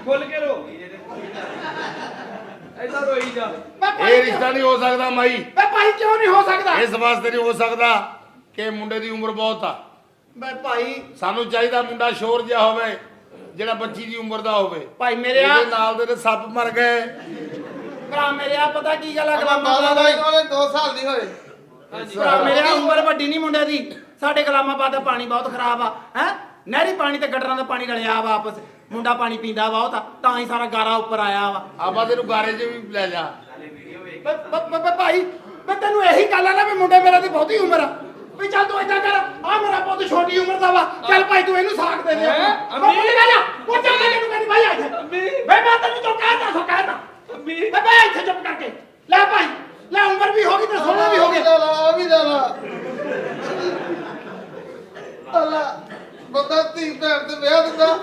ਖੁੱਲ ਕੇ ਰੋ ਐਦਾਂ ਰੋਈ ਜਾ ਇਹ ਰਿਸ਼ਤਾ ਨਹੀਂ ਹੋ ਸਕਦਾ ਮਾਈ। ਵੇ ਭਾਈ ਕਿਉਂ ਨਹੀਂ ਹੋ ਸਕਦਾ? ਇਸ ਵਾਸਤੇ ਨਹੀਂ ਹੋ ਸਕਦਾ ਕਿ ਮੁੰਡੇ ਦੀ ਉਮਰ ਬਹੁਤ ਆ। ਵੇ ਭਾਈ ਸਾਨੂੰ ਚਾਹੀਦਾ ਮੁੰਡਾ ਸ਼ੋਰ ਜਿਹਾ ਹੋਵੇ ਜਿਹੜਾ ਬੱਚੀ ਦੀ ਉਮਰ ਦਾ ਹੋਵੇ। ਭਾਈ ਮੇਰੇ ਇਹਦੇ ਨਾਲ ਦੇ ਸੱਪ ਮਰ ਗਏ। ਭਰਾ ਮੇਰੇ ਆ ਪਤਾ ਕੀ ਗੱਲ ਆ ਬਾਬਾ ਬਾਈ ਕੋਲੇ 2 ਸਾਲ ਦੀ ਹੋਏ। ਭਰਾ ਮੇਰੇ ਉਮਰ ਵੱਡੀ ਨਹੀਂ ਮੁੰਡੇ ਦੀ। ਸਾਡੇ ਕਲਾਮਾਬਾਦ ਦਾ ਪਾਣੀ ਬਹੁਤ ਖਰਾਬ ਆ ਹੈ। ਨਹਿਰੀ ਪਾਣੀ ਤੇ ਗਟਰਾਂ ਦਾ ਪਾਣੀ ਰਲਿਆ ਵਾ ਆਪਸ। ਮੁੰਡਾ ਪਾਣੀ ਪੀਂਦਾ ਬਹੁਤ ਆ ਤਾਂ ਹੀ ਸਾਰਾ ਗਾਰਾ ਉੱਪਰ ਆਇਆ ਵਾ। ਆਪਾਂ ਤੈਨੂੰ ਗਾਰੇ 'ਚ ਵੀ ਲੈ ਜਾ। ਭਾਈ ਮੈਂ ਤੈਨੂੰ ਇਹੀ ਗੱਲ ਆ ਨਾ ਵੀ ਮੁੰਡੇ ਮੇਰਾ ਦੀ ਬਹੁਤੀ ਉਮਰ ਆ ਵੀ ਚੱਲ ਤੂੰ ਏਦਾਂ ਕਰ ਆ ਮੇਰਾ ਪੁੱਤ ਛੋਟੀ ਉਮਰ ਦਾ ਵਾ ਚੱਲ ਭਾਈ ਤੂੰ ਇਹਨੂੰ ਸਾਕ ਦੇ ਦੇ। ਅੰਮੀ ਲੈ ਜਾ ਉਹ ਚੱਲ ਲੈ ਤੈਨੂੰ ਕਹਿੰਦੀ ਭਾਈ ਆ ਜਾ ਵੇ ਮੈਂ ਤੈਨੂੰ ਜੋ ਕਹਿਤਾ ਸੋ ਕਹਿਤਾ ਅੰਮੀ ਵੇ ਭਾਈ ਇੱਥੇ ਚੁੱਪ ਕਰਕੇ ਲੈ ਭਾਈ ਲੈ ਉਮਰ ਵੀ ਹੋ ਗਈ ਤੇ ਸੋਨਾ ਵੀ ਹੋ ਗਿਆ। ਆ ਵੀ ਲੈ ਲਾ ਅੱਲਾ ਬੰਦਾ 3 ਟਾਈਮ ਤੇ ਵਿਆਹ ਦਿੰਦਾ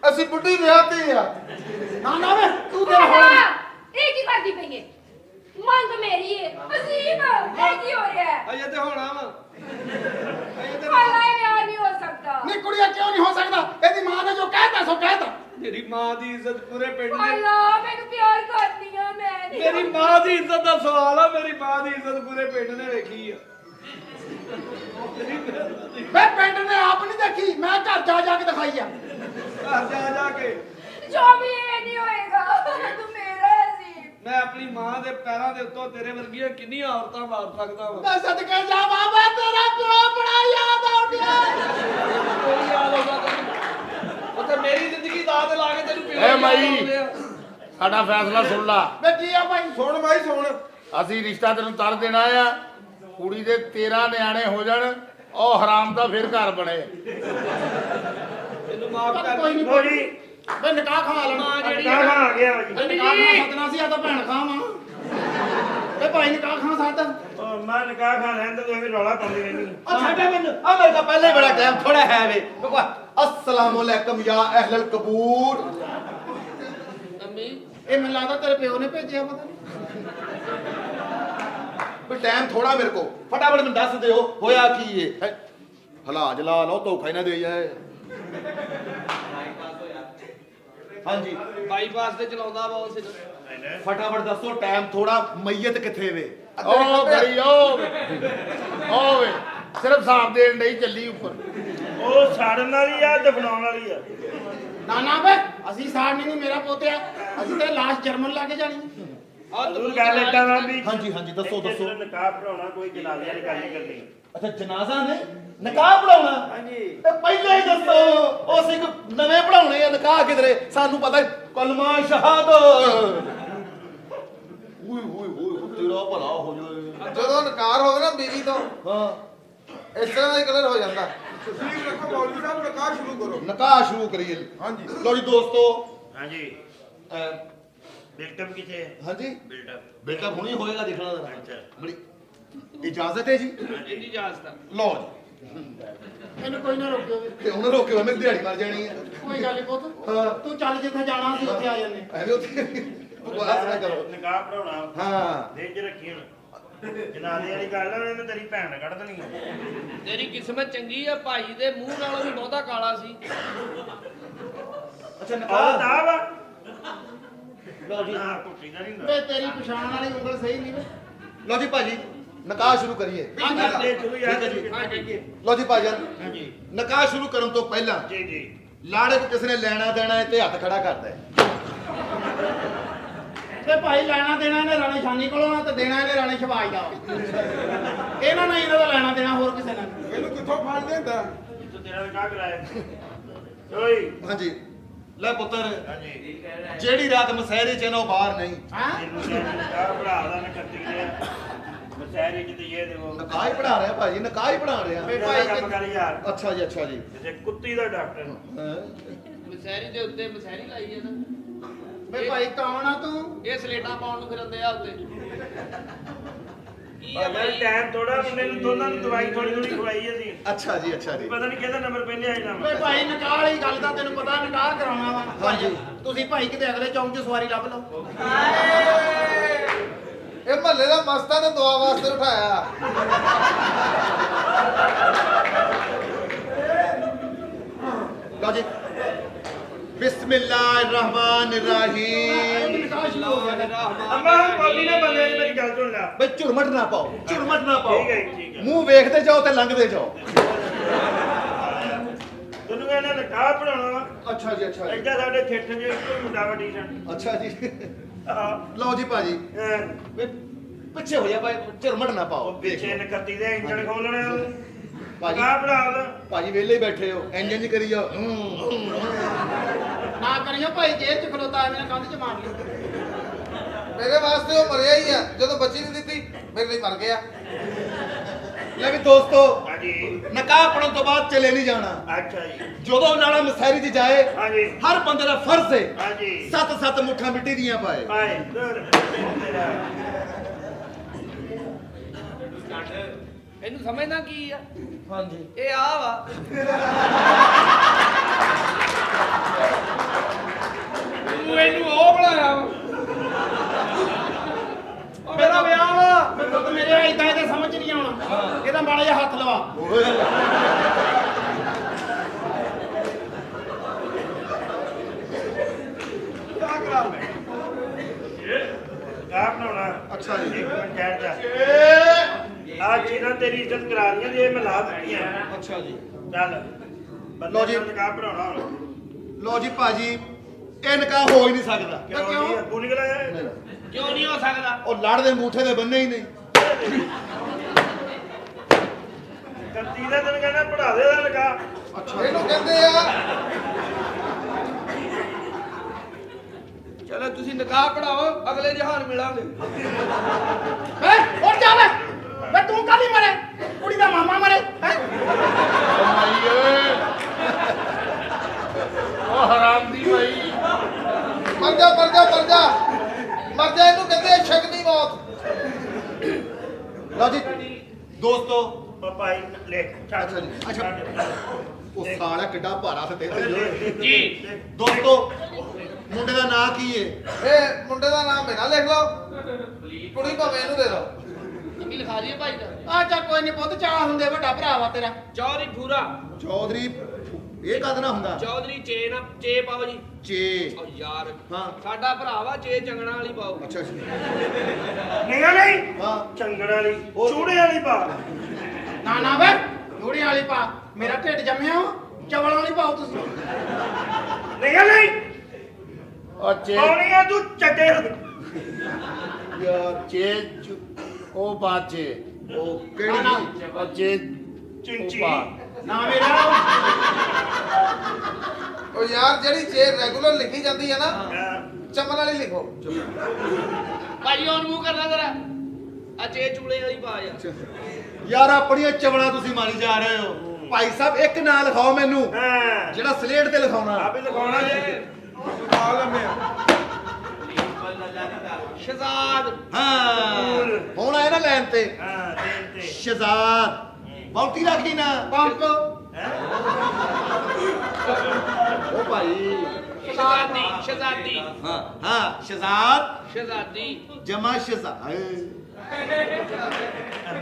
ਅਸੀਂ ਬੁੱਢੀ ਵਿਆਹਤੀ ਆ। ਨਾ ਵੇ ਤੂੰ ਤੇਰਾ ਹੋਣਾ ਇਹ ਕੀ ਕਰਦੀ ਪਈ ਏ? ਮੰਗ ਮੇਰੀ ਏ ਅਸੀਮ ਇਹ ਕੀ ਹੋ ਰਿਹਾ ਹੈ? ਅਜੇ ਤੇ ਹੋਣਾ ਵਾ ਹਾਲਾ ਵਿਆਹ ਨਹੀਂ ਹੋ ਸਕਦਾ। ਨਹੀਂ ਕੁੜੀਆ ਕਿਉਂ ਨਹੀਂ ਹੋ ਸਕਦਾ? ਇਹਦੀ ਮਾਂ ਨੇ ਜੋ ਕਹਿਤਾ ਸੋ ਕਹਿਤਾ। ਮੇਰੀ ਮਾਂ ਦੀ ਇੱਜ਼ਤ ਪੂਰੇ ਪਿੰਡ ਨੇ ਹਾਲਾ ਮੈਨੂੰ ਪਿਆਰ ਕਰਦੀ ਆ ਮੈਂ ਨਹੀਂ। ਮੇਰੀ ਮਾਂ ਦੀ ਇੱਜ਼ਤ ਦਾ ਸਵਾਲ ਆ। ਮੇਰੀ ਮਾਂ ਦੀ ਇੱਜ਼ਤ ਪੂਰੇ ਪਿੰਡ ਨੇ ਵੇਖੀ ਆ। ਵੇ ਪਿੰਡ ਨੇ ਆਪ ਨਹੀਂ ਦੇਖੀ ਮੈਂ ਘਰ ਜਾ ਕੇ ਦਿਖਾਈ ਆ। ਘਰ ਜਾ ਕੇ ਜੋ ਵੀ ਇਹ ਨਹੀਂ ਹੋਏਗਾ ਤੂੰ ਮੇਰਾ ਅਸੀਮ। ਮੈਂ ਆਪਣੀ ਮਾਂ ਦੇ ਪੈਰਾਂ ਦੇ ਉੱਤੋਂ ਤੇਰੇ ਵਰਗੀਆਂ ਕਿੰਨੀਆਂ ਔਰਤਾਂ ਮਾਰ ਸਕਦਾ ਵਾਂ। ਮੈਂ ਸਦਕੇ ਜਾ ਬਾਬਾ ਤੇਰਾ ਪਿਓ ਬੜਾ ਯਾਦ ਆਉਂਦਾ। ਕੋਈ ਯਾਦ ਆਉਂਦਾ ਤੈਨੂੰ? ਉੱਥੇ ਮੇਰੀ ਜ਼ਿੰਦਗੀ ਦਾਅ ਲਾ ਕੇ ਤੈਨੂੰ ਪਿਓ ਏ ਯਾਦ ਮਾਈ ਆਉਂਦੇ ਆ। ਸਾਡਾ ਫੈਸਲਾ ਸੁਣ ਲਾ। ਵੇ ਕੀ ਆ ਭਾਈ? ਸੁਣ ਬਾਈ ਸੁਣ ਅਸੀਂ ਰਿਸ਼ਤਾ ਤੈਨੂੰ ਤਰ ਦੇਣਾ ਆ। ਕੁੜੀ ਦੇ 13 ਨਿਆਣੇ ਹੋ ਜਾਣ ਉਹ ਹਰਾਮ ਦਾ ਫਿਰ ਘਰ ਬਣੇ। ਤੈਨੂੰ ਮਾਫ ਚੱਲ ਕਰ ਕੋਈ ਨਹੀਂ ਲੋ ਜੀ ਵੇ ਨਿਕਾਹ ਖਵਾ ਲੈਣਾ। ਮਾਂ ਜਿਹੜੀ ਨਿਕਾਹ ਖਾ ਆ ਗਿਆ ਵਾ ਜੀ। ਨਿਕਾਹ ਖਾ ਸੱਦਣਾ ਸੀ ਆ ਤਾਂ ਭੈਣ ਖਾਂ ਵਾਂ। ਵੇ ਭਾਈ ਨਿਕਾਹ ਖਾ ਸੱਦ। ਉਹ ਮੈਂ ਨਿਕਾਹ ਖਾ ਲੈਣ ਤੇ ਤੁਸੀਂ ਰੌਲਾ ਪਾਉਂਦੇ ਰਹਿੰਦੀ। ਆ ਛੱਡੇ ਮੈਨੂੰ ਆ ਮੇਰੇ ਤਾਂ ਪਹਿਲੇ ਬੜਾ ਟਾਈਮ ਥੋੜਾ ਹੈ ਵੇ अस्सलाम वालेकुम या अहलल कबूर। ਅੰਮੀ ਇਹ ਮੈਨੂੰ ਲੱਗਦਾ ਤੇਰੇ ਪਿਓ ਨੇ ਭੇਜਿਆ ਪਤਾ ਨਹੀਂ। टाइम थोड़ा मेरे को फटाफट में दस दो होया की ये हला जला लो धोखा ही ना दे जाए। हाँ जी ਬਾਈਪਾਸ ਤੇ ਚਲਾਉਂਦਾ ਵਾ ਉਸ फटाफट दसो टाइम थोड़ा मैयत किथे वे ਉਹ ਬੜੀ ਉਹ ਵੇ ਸਿਰਫ ਸਾਫ ਦੇਣ ਨਹੀਂ ਚੱਲੀ ਉੱਪਰ। ਉਹ ਸਾੜਨ ਵਾਲੀ ਆ ਦਫਨਾਉਣ ਵਾਲੀ ਆ। ਨਾ ਵੇ ਅਸੀਂ ਸਾੜਨੀ ਨਹੀਂ ਮੇਰਾ ਪੋਤਿਆ। ਅਸੀਂ ਤੇ ਲਾਸ਼ ਜਰਮਨ ਲਾ ਕੇ ਜਾਣੀ। ਜ਼ਰੂਰ ਗੱਲ ਏਦਾਂ ਵਾ ਵੀ हाँ जी दसो दसो। ਨਿਕਾਹ ਪੜਾਉਣਾ ਕੋਈ ਜਨਾਜ਼ੇ ਵਾਲੀ ਗੱਲ ਨਹੀਂ ਕਰਨੀ। अच्छा जनाजा ने निकाह पढ़ाउणा हाँ जी ते पहले ही दसो उस एक नवे पढ़ाउणे आ निकाह किधरे सानू पता कलमा शहादत ओए ओए ओए तेरा भला हो जाए ਜਦੋਂ ਨਕਾਰ ਹੋਵੇ ਨਾ ਬੀਵੀ ਤੋਂ हां ਇਸ ਤਰ੍ਹਾਂ ਦਾ ਹੀ ਕਲਰ ਹੋ ਜਾਂਦਾ। ਤੁਸੀਂ ਰੱਖੋ ਮੌਲਵੀ ਸਾਹਿਬ ਨਕਾਰ ਸ਼ੁਰੂ ਕਰੋ। निकाह शुरू करिए हाँ जी लो जी दोस्तों ਹਾਂਜੀ ਬਿਲਟਮ ਕਿਥੇ ਹੈ? हाँ जी ਬਿਲਟਮ बेटा हुणी होएगा देखना जरा अच्छा बड़ी इजाजत है जी ਇੰਨੀ ਇਜਾਜ਼ਤ ਆ। लो जी ਇਹਨੂੰ ਕੋਈ ਨਾ ਰੋਕਿਓ ਵੀ। ਤੇ ਹੁਣ ਰੋਕੇ ਮੈਂ ਦਿਹਾੜੀ ਮਰ ਜਾਣੀ ਹੈ ਕੋਈ ਗੱਲ ਨਹੀਂ ਪੁੱਤ ਹਾਂ ਤੂੰ ਚੱਲ ਜਿੱਥੇ ਜਾਣਾ ਸੀ ਉੱਥੇ ਆ ਜੰਨੇ। ਐਵੇਂ ਉੱਥੇ ਬਕਵਾਸ ਨਾ ਕਰੋ ਨਿਕਾਹ ਪੜਾਉਣਾ ਹਾਂ ਦੇਖ ਕੇ ਰੱਖੀ ਹੁਣ ਜਨਾਜ਼ੇ ਵਾਲੀ ਗੱਲ ਆ ਉਹਨੇ ਤੇਰੀ ਭੈਣ ਕੱਢ ਦੇਣੀ ਆ। ਤੇਰੀ ਕਿਸਮਤ ਚੰਗੀ ਆ। ਭਾਈ ਦੇ ਮੂੰਹ ਨਾਲੋਂ ਵੀ ਬਹੁਤਾ ਕਾਲਾ ਸੀ। ਅੱਛਾ ਉਹ ਨਿਕਾਹ ਤਾਂ ਵਾ ਲਓ ਜੀ ਨਾ ਕੁੱਟੀ ਦਾ ਨਹੀਂ ਹੁੰਦਾ। ਵੇ ਤੇਰੀ ਪਛਾਣ ਵਾਲੀ ਉਂਗਲ ਸਹੀ ਨਹੀਂ ਵੇ। ਲਓ ਜੀ ਭਾਜੀ ਨਿਕਾਹ ਸ਼ੁਰੂ ਕਰੀਏ ਕਰਦੇ ਸ਼ੁਰੂ ਯਾਰ ਠੀਕ ਹੈ ਜੀ। ਕਿੱਦਾਂ ਕਰੀਏ? ਲਓ ਜੀ ਭਾਜਨ ਹਾਂਜੀ ਨਿਕਾਹ ਸ਼ੁਰੂ ਕਰਨ ਤੋਂ ਪਹਿਲਾਂ ਜੀ ਜੀ ਲਾੜੇ ਨੂੰ ਕਿਸੇ ਨੇ ਲੈਣਾ ਦੇਣਾ ਹੈ ਤੇ ਹੱਥ ਖੜਾ ਕਰਦਾ ਹੈ। ਤੇ ਭਾਈ ਲੈਣਾ ਦੇਣਾ ਇਹਨੇ ਰਾਣੇ ਸ਼ਾਨੀ ਕੋਲੋਂ ਆ ਤੇ ਦੇਣਾ ਇਹਨੇ ਰਾਣੇ ਸ਼ਵਾਜ ਦਾ। ਇਹਨਾਂ ਨਾਲ ਇਹਨਾਂ ਦਾ ਲੈਣਾ ਦੇਣਾ ਹੋਰ ਕਿਸੇ ਨਾਲ। ਇਹਨੂੰ ਕਿੱਥੋਂ ਫੜ ਲੈਂਦਾ? ਤੂੰ ਤੇਰਾ ਨਿਕਾਹ ਕਰਾਇਆ ਓਏ ਹਾਂਜੀ ਲੈ ਪੁੱਤਰ ਹਾਂਜੀ ਜਿਹੜੀ ਰਾਤ ਮਸਹਿਰੇ ਚ ਇਹਨੋਂ ਬਾਹਰ ਨਹੀਂ ਹਾਂ ਤੈਨੂੰ ਕਹਿੰਦਾ ਨਿਕਾਹ ਪੜਾ ਦਾ ਨਾ ਕਰਤੀ ਗਿਆ ਮਸੈਰੀ ਚ ਤੇ ਇਹ ਦੇਵੋ ਨਿਕਾਹ ਹੀ ਪੜਾ ਰਿਹਾ ਭਾਜੀ ਨਿਕਾਹ ਹੀ ਪੜਾ ਰਿਹਾ ਭਾਈ ਕੰਮ ਕਰ ਯਾਰ ਅੱਛਾ ਜੀ ਅੱਛਾ ਜੀ ਜੇ ਕੁੱਤੀ ਦਾ ਡਾਕਟਰ ਹਾਂ। ਮਸਹਿਰੀ ਦੇ ਉੱਤੇ ਮਸਹਿਰੀ ਲਾਈ ਆ ਨਾ। ਵੇ ਭਾਈ ਕੌਣ ਆ ਤੂੰ? ਇਹ ਸਲੇਟਾਂ ਪਾਉਣ ਨੂੰ ਫਿਰਦੇ ਆ ਉੱਤੇ। ਕੀ ਆ ਅਗਰ ਭਾਈ? ਟਾਈਮ ਥੋੜਾ ਮੁੰਡੇ ਨੂੰ ਦੋਨਾਂ ਨੂੰ ਦਵਾਈ ਥੋੜੀ ਥੋੜੀ ਖਵਾਈ ਅਸੀਂ ਅੱਛਾ ਜੀ ਅੱਛਾ ਜੀ ਪਤਾ ਨਹੀਂ ਕਿਹਦਾ ਨੰਬਰ ਪਹਿਲੇ ਆਈ ਨਾ ਵੇ ਭਾਈ ਨਿਕਾਹ ਵਾਲੀ ਗੱਲ ਦਾ ਤੈਨੂੰ ਪਤਾ ਨਿਕਾਹ ਕਰਾਉਣਾ ਵਾ। ਹਾਂਜੀ। ਤੁਸੀਂ ਭਾਈ ਕਿਤੇ ਅਗਲੇ ਚੌਂਕ 'ਚ ਸਵਾਰੀ ਲੱਭ ਲਓ। ਇਹ ਮਹੱਲੇ ਦਾ ਮਸਤਾਂ ਨੇ ਦੁਆ ਵਾਸਤੇ ਉਠਾਇਆ। ਲਓ ਜੀ बिस्मिल्लाहिर्रहमानिर्रहीम। ਨਿਕਾਹ ਸ਼ੁਰੂ ਹੋ ਗਿਆ ਨਾ। ਅੰਮਾ ਹੁਣ ਬੋਲੀ ਨਾ ਬੰਦੇ ਦੀ ਮੇਰੀ ਗੱਲ ਸੁਣ ਲੈ ਬਈ ਝੁਰਮਟ ਨਾ ਪਾਓ, ਝੁਰਮਟ ਨਾ ਪਾਓ। ਠੀਕ ਹੈ ਠੀਕ ਹੈ ਮੂੰਹ ਵੇਖਦੇ ਜਾਓ ਤੇ ਲੰਘਦੇ ਜਾਓ। ਤੈਨੂੰ ਕਹਿੰਦਾ ਨਕਾਹ ਪੜਾਉਣਾ ਵਾ ਅੱਛਾ ਜੀ, ਅੱਛਾ ਜੀ, ਐਡਾ ਸਾਡੇ ਥੇਠ ਜੇ ਇੱਕੋ ਹੀ ਮੁੰਡਾ ਵਾ ਟੀਸ਼ਨ ਅੱਛਾ ਜੀ। ਹਾਂ ਲਓ ਜੀ ਭਾਜੀ, ਬਈ ਪਿੱਛੇ ਹੋ ਜਾ ਭਾਈ, ਝੁਰਮਟ ਨਾ ਪਾਓ। ਉਹ ਪਿੱਛੇ ਨਕਤੀ ਦੇ ਇੰਜਣ ਖੋਲਣੇ ਭਾਜੀ ਨਕਾਹ ਪੜਾ ਦੇ ਭਾਜੀ ਵਿਹਲੇ ਹੀ ਬੈਠੇ ਹੋ, ਇੰਜਨ ਜੀ ਕਰੀ ਜਾਓ। ਨਾ ਕਰਿਓ ਭਾਈ ਜੇਲ੍ਹ ਚ ਖਲੋਤਾ ਐਵੇਂ ਕੰਧ ਚ ਮਾਰ ਲਿਓ। ਮੇਰੇ ਵਾਸਤੇ ਉਹ ਮਰਿਆ ਹੀ ਆ ਜਦੋਂ ਬੱਚੀ ਨਹੀਂ ਦਿੱਤੀ ਮੇਰੇ ਲਈ ਮਰ ਗਿਆ। ਲੈ ਵੀ ਦੋਸਤੋ, ਹਾਂਜੀ ਨਕਾਹ ਪੜਨ ਤੋਂ ਬਾਅਦ ਚਲੇ ਨਹੀਂ ਜਾਣਾ। ਅੱਛਾ ਜੀ ਜਦੋਂ ਨਾਲਾ ਮਸਹਿਰੀ 'ਚ ਜਾਏ, ਹਾਂਜੀ ਹਰ ਬੰਦੇ ਦਾ ਫਰਜ਼ ਹੈ ਹਾਂਜੀ 7-7 ਮੁੱਠਾਂ ਮਿੱਟੀ ਦੀਆਂ ਪਾਏ। ਹਾਏ ਦਰ ਤੇਰਾ ਇਹਨੂੰ ਸਮਝਣਾ ਕੀ ਆ ਹਾਂਜੀ, ਇਹ ਆ ਵਾ ਤੂੰ ਇਹਨੂੰ ਉਹ ਬਣਾਇਆ ਵਾ ਉਹ ਮੇਰਾ ਵਿਆਹ ਵਾ ਪੁੱਤ ਮੇਰੇ ਇਦਾਂ ਇਹਦੇ ਸਮਝ ਨਹੀਂ ਆਉਣਾ। ਇਹਦਾ ਮਾੜਾ ਜਿਹਾ ਹੱਥ ਲਵਾ। ਨਕਾਹ ਬਣਾਉਣਾ ਅੱਛਾ ਜੀ। ਇੱਕ ਮਿੰਟ ਠਹਿਰ ਜਾ ਆ ਚੀਜ਼ਾਂ ਤੇਰੀ ਇੱਜ਼ਤ ਕਰਾ ਰਹੀਆਂ ਜੇ ਮੈਂ ਲਾ ਦਿੱਤੀਆਂ ਅੱਛਾ ਜੀ। ਚੱਲ ਲਓ ਜੀ। ਬੰਦੇ ਦਾ ਨਕਾਹ ਪੜਾਉਣਾ ਹੁਣ ਲਓ ਜੀ ਭਾਜੀ, ਇਹ ਨਕਾਹ ਹੋ ਹੀ ਨਹੀਂ ਸਕਦਾ। ਕਿਉਂ ਨਹੀਂ ਅੱਗੂ ਨਿਕਲਿਆ ਕਿਉਂ ਨਹੀਂ ਹੋ ਸਕਦਾ ਉਹ ਲੜ ਦੇ ਅੰਗੂਠੇ ਦੇ ਬੰਨੇ ਹੀ ਨਹੀਂ। ਕੱਤੀ ਦਾ ਤੈਨੂੰ ਕਹਿੰਦਾ ਪੜਾ ਦੇ ਦਾ ਨਕਾਹ ਇਹਨੂੰ ਕਹਿੰਦੇ ਆ ਚਲੋ ਤੁਸੀਂ ਨਿਕਾਹ ਪੜਾਓ ਅਗਲੇ ਜਹਾਨ ਮਿਲਾਂਗੇ ਹੈ ਉੱਠ ਜਾ ਵੇ ਤੂੰ ਕਾਹਦੀ ਮਰੇ? ਕੁੜੀ ਦਾ ਮਾਮਾ ਮਰੇ ਹੈ। ਉਹ ਮਾਈ ਓਏ ਉਹ ਹਰਾਮ ਦੀ ਮਾਈ ਮਰ ਜਾ ਮਰ ਜਾ ਮਰ ਜਾ ਮਰ ਜਾ। ਇਹਨੂੰ ਕਹਿੰਦੇ ਆ ਸ਼ਗਨੀ ਮੌਤ। ਲਓ ਜੀ ਦੋਸਤੋ, ਪਾਪਾਈ ਲੈ ਛੱਡ ਅੱਛਾ ਜੀ, ਅੱਛਾ। ਛੱਡ। ਉਹ ਸਾਲਾ ਕਿੱਡਾ ਭਾਰਾ ਸਤੇ ਜੀ ਦੋਸਤੋ, ਮੁੰਡੇ ਦਾ ਨਾਂ ਕੀ ਹੈ? ਇਹ ਮੁੰਡੇ ਦਾ ਨਾਮ ਮੇਰਾ ਲਿਖ ਲਓ, ਕੁੜੀ ਭਾਵੇਂ ਇਹਨੂੰ ਦੇ ਦਿਓ। ਕੀ ਲਿਖਾ ਦਈਏ ਭਾਈ ਦਾ ਆ ਚੱਲ ਕੋਈ ਨਹੀਂ ਪੁੱਤ, ਚਾਹ ਹੁੰਦੇ ਵੱਡਾ ਭਰਾ ਵਾ ਤੇਰਾ। ਚੌਧਰੀ ਪੂਰਾ ਚੌਧਰੀ। ਇਹ ਕਦ ਨਾ ਹੁੰਦਾ? ਚੌਧਰੀ ਚੇ ਨਾ ਚੇ ਪਾਓ ਜੀ ਚੇ। ਓ ਯਾਰ ਹਾਂ। ਸਾਡਾ ਭਰਾ ਵਾ ਚੇ ਚੰਗਣਾ ਵਾਲੀ ਪਾਓ ਅੱਛਾ ਜੀ। ਨਹੀਂ ਨਹੀਂ ਹਾਂ। ਚੰਗੜ ਵਾਲੀ ਚੂੜੇ ਵਾਲੀ ਪਾ ਨਾ ਨਾ ਵੇ ਜੋੜੇ ਵਾਲੀ ਪਾ। ਮੇਰਾ ਢਿੱਡ ਜੰਮਿਆ ਵਾ, ਚਵਲਾਂ ਵਾਲੀ ਪਾਓ ਤੁਸੀਂ। ਨਹੀਂ ਨਹੀਂ ਉਹ ਚੇ ਪਾਉਣੀ ਆ ਤੂੰ ਚੱਡੇ ਯਾਰ ਚੇ ਉਹ ਬਾਚੇ ਉਹ ਕਿਹੜੀ ਨਾ, ਉਹ ਚੇ ਚਿੰਚੀ ਉਹ ਪਾ। ਨਾ ਮੇਰਾ ਉਹ ਯਾਰ ਜਿਹੜੀ ਚੇਰ ਰੈਗੂਲਰ ਲਿਖੀ ਜਾਂਦੀ ਹੈ ਨਾ, ਹਾਂ। ਚਮਨ ਵਾਲੀ ਲਿਖੋ। ਭਾਈ ਉਹਨੂੰ ਮੂੰਹ ਕਰਨਾ ਜ਼ਰਾ ਆ ਚੇ ਚੂਲੇ ਵਾਲੀ ਪਾ ਯਾਰ ਯਾਰ ਆਪਣੀਆਂ ਚਵਲਾਂ ਤੁਸੀਂ ਮਾਰੀ ਜਾ ਰਹੇ ਹੋ। ਭਾਈ ਸਾਹਿਬ ਇੱਕ ਨਾਂ ਲਿਖਾਓ ਮੈਨੂੰ, ਹਾਂ ਜਿਹੜਾ ਸਲੇਟ ਤੇ ਲਿਖਾਉਣਾ। ਆਪੇ ਲਿਖਾਉਣਾ ਜੇ ਸ਼ਹਜ਼ਾਦ ਹਾਂ, ਹੁਣ ਆਇਆ ਨਾ ਲਾਈਨ ਤੇ। ਹਾਂ ਦੇਣ ਤੇ ਸ਼ਹਜ਼ਾਦ। ਬਹੁਤੀ ਰੱਖੀ ਨਾ ਪੰਪ। ਉਹ ਭਾਈ। ਸ਼ਹਜ਼ਾਦੀ ਸ਼ਹਜ਼ਾਦੀ ਹਾਂ ਹਾਂ, ਸ਼ਹਜ਼ਾਦ ਸ਼ਹਜ਼ਾਦੀ ਜਮਾ ਸ਼ਹਜ਼ਾਦ।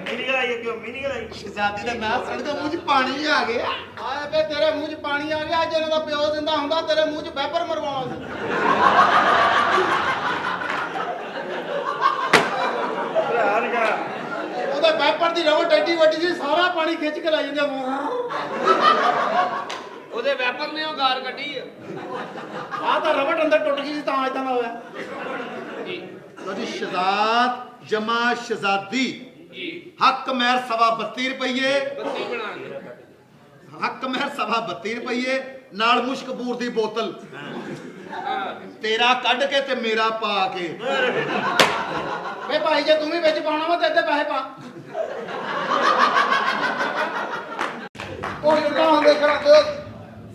ਮਿਨੀ ਗਲਾਈ ਕਿਉਂ ਮਿਨੀ ਗਲਾਈ ਸ਼ਹਜ਼ਾਦੀ ਦਾ ਨਾਂ ਸੁਣ ਕੇ ਮੂੰਹ 'ਚ ਪਾਣੀ ਆ ਗਿਆ। ਆਏ ਵੇ ਤੇਰੇ ਮੂੰਹ 'ਚ ਪਾਣੀ ਆ ਗਿਆ। ਅੱਜ ਇਹਨਾਂ ਦਾ ਪਿਓ ਜਿੰਦਾ ਹੁੰਦਾ ਤੇਰੇ ਮੂੰਹ 'ਚ ਵੈਪਰ ਮਰਵਾਉਣਾ ਸੀ। ਭਰਾ ਲਗਾ ਉਹਦੇ ਵੈਪਰ ਦੀ ਰਵਟ ਐਡੀ ਵੱਡੀ ਸੀ, ਸਾਰਾ ਪਾਣੀ ਖਿੱਚ ਕੇ ਲੈ ਜਾਂਦੇ। ਉਹਦੇ ਵੈਪਰ ਨੇ ਉਹ ਗਾਰ ਕੱਢੀ ਆ ਆਹ ਤਾਂ ਰਵਟ ਅੰਦਰ ਟੁੱਟ ਗਈ ਸੀ ਤਾਂ ਇਦਾਂ ਦਾ ਹੋਇਆ। ਜੀ ਲਓ ਜੀ, ਸ਼ਹਜ਼ਾਦ ਜਮਾ ਸ਼ਹਜ਼ਾਦੀ। ਜੀ ਹੱਕ ਮਹਿਰ 32 ਰੁਪਏ। ਬੱਤੀ ਬਣਾ ਕੇ ਹੱਕ ਮਹਿਰ 32 ਰੁਪਏ ਨਾਲ ਮੁਸ਼ਕਪੂਰ ਦੀ ਬੋਤਲ। ਹਾਂ ਤੇਰਾ ਕੱਢ ਕੇ ਤੇ ਮੇਰਾ ਪਾ ਕੇ। ਵੇ ਭਾਈ ਜੇ ਤੂੰ ਵੀ ਵਿੱਚ ਪਾਉਣਾ ਵਾ ਤੇ ਅੱਧੇ ਪੈਸੇ ਪਾ। ਕੋਈ ਨਾ ਹੁੰਦੇ ਖੜਾਉਂਦੇ ਹੋ,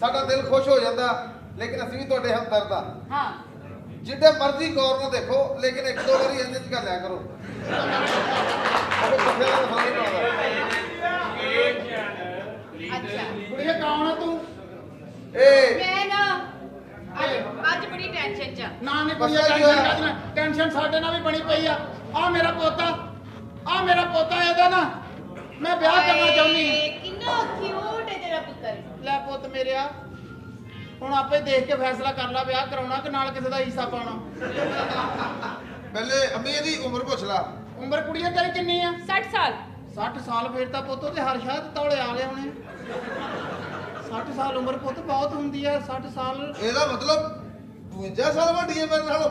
ਸਾਡਾ ਦਿਲ ਖੁਸ਼ ਹੋ ਜਾਂਦਾ, ਲੇਕਿਨ ਅਸੀਂ ਵੀ ਤੁਹਾਡੇ ਹਮਦਰਦ ਆ। ਹਾਂ ਜਿੱਡੇ ਮਰਜ਼ੀ ਗੌਰ ਨਾਲ ਦੇਖੋ, ਲੇਕਿਨ ਇੱਕ ਦੋ ਵਾਰੀ ਇਹਦੇ ਚ ਕਰ ਲਿਆ ਕਰੋ। ਉਹ ਕਿੱਥੇ ਦਾ ਫਰਕ ਨਹੀਂ ਪਾਉਂਦਾ। ਅੱਛਾ ਕੁੜੀਏ ਕੌਣ ਆ ਤੂੰ? ਇਹ ਮੈਂ ਨਾ ਅੱਜ ਬੜੀ ਟੈਨਸ਼ਨ ਚ ਆ। ਨਾ ਨਹੀਂ ਬਸ ਕੋਈ ਆਹੀ ਟੈਨਸ਼ਨ ਹੋਇਆ। ਕਾਹਦੀ ਨਾ, ਟੈਨਸ਼ਨ ਸਾਡੇ ਨਾਲ ਵੀ ਬਣੀ ਪਈ ਆ। ਆ ਮੇਰਾ ਪੋਤਾ ਇਹਦਾ ਨਾ ਮੈਂ ਵਿਆਹ ਕਰਨਾ ਚਾਹੁੰਦੀ ਹਾਂ। ਕਿੰਨਾ ਕਿਊਟ ਹੈ ਤੇਰਾ ਪੁੱਤਰ। ਲੈ ਪੁੱਤ ਮੇਰਿਆ, ਹੁਣ ਆਪੇ ਦੇਖ ਕੇ ਫੈਸਲਾ ਕਰ ਲਾ ਵਿਆਹ ਕਰਾਉਣਾ ਕਿ ਨਾਲ ਕਿਸੇ ਦਾ ਹਿੱਸਾ ਪਾਉਣਾ। ਪਹਿਲੇ ਅੰਮੀ ਇਹਦੀ ਉਮਰ ਪੁੱਛ ਲਾ। ਉਮਰ ਕੁੜੀਆਂ ਤੇਰੀ ਕਿੰਨੀ ਆ? 60 ਸਾਲ 60 ਸਾਲ ਫਿਰ ਤਾਂ ਪੁੱਤ ਤੇ ਹਰ ਸ਼ਾਇਦ ਤੌਲੇ ਆ ਗਏ ਹੋਣੇ। 60 ਸਾਲ ਉਮਰ ਪੁੱਤ ਬਹੁਤ ਹੁੰਦੀ ਆ। 60 ਸਾਲ ਇਹਦਾ ਮਤਲਬ 52 ਸਾਲ ਵੱਡੀ ਹੈ ਮੇਰੇ ਨਾਲੋਂ।